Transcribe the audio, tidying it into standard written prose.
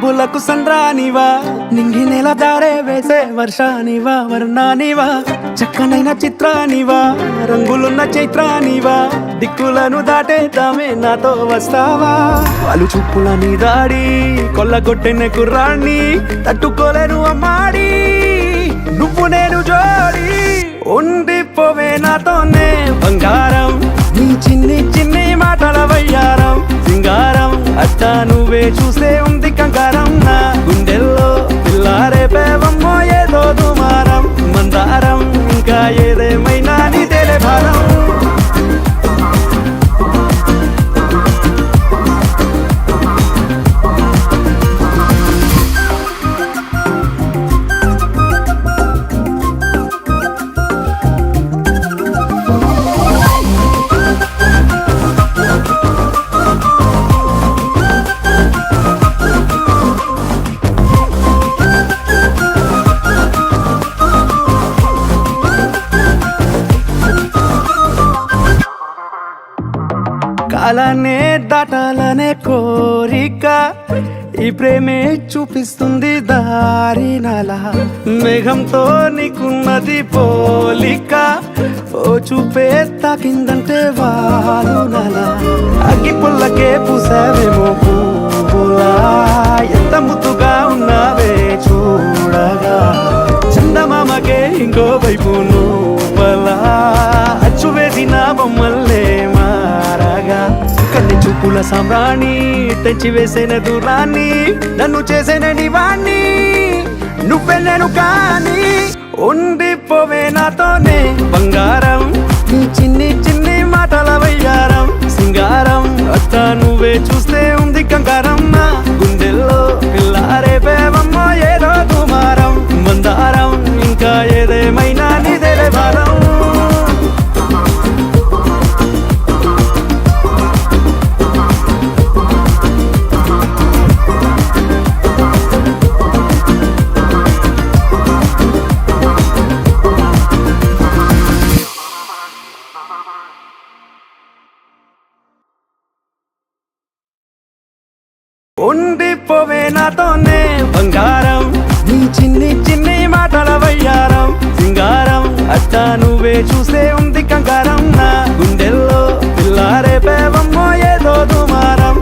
చూపులకు సంద్రానివా నింగి నెల దారే వేసే వర్షానివా వర్ణానివా చక్కనైన చిత్రానివా రంగులున్న చైత్రానివా దిక్కులను దాటేద్దామే నాతో వస్తావా వాళ్ళు చూపుల నీ దాడి కొల్లగొట్టిన కుర్రాన్ని తట్టుకోలేను అమ్మాడి నువ్వు నేను జోడి ఉండిపోవే నాతోనే బంగారం నీ చిన్ని చిన్ని మాటల వయ్యారం సింగారం అట్టా నువ్వే చూసే ఉంది కంగారం నా గుండెల్లో పిల్లారే పేవమ్మో ఏదో దుమారం మందారం ఇంకా ఏదేమైనా నీ తెలే భారం కాలానే దాటాలనే కోరిక ఈ ప్రేమే చూపిస్తుంది దారి నల మేఘంతో నీకున్నది పోలిక ఓ చూపే తాకిందంటే వారు నల అగ్గి పుల్లకే పూసావేమో పువ్వులా ఎంత ముద్దుగా ఉన్నావే చూడగా చందమామకే ఇంకో వైపు నువ్వలా అచ్చు వేసిన బొమ్మల్లే మారగా కన్ని చూపుల సామ్రాణి తెచ్చి వేసిన దూరాన్ని నన్ను చేసిన నివాణ్ణి నువ్వే నేను కానీ ఉండిపోవే నాతోనే బంగారం నీ చిన్ని చిన్ని మాటల వయ్యారం సింగారం అట్టా నువ్వే చూస్తే ఉంది కంగారం నా గుండెల్లో పిల్లారే పేవమ్మో ఏదో దుమారం మందారం ఇంకా ఏదేమైనా నీదేలే భారం ఉండిపోవే నాతోనే బంగారం నీ చిన్ని చిన్ని మాటల వయ్యారం సింగారం అట్టా నువ్వే చూసే ఉంది కంగారం నా గుండెల్లో పిల్లారే పేవమ్మో ఏదో దుమారం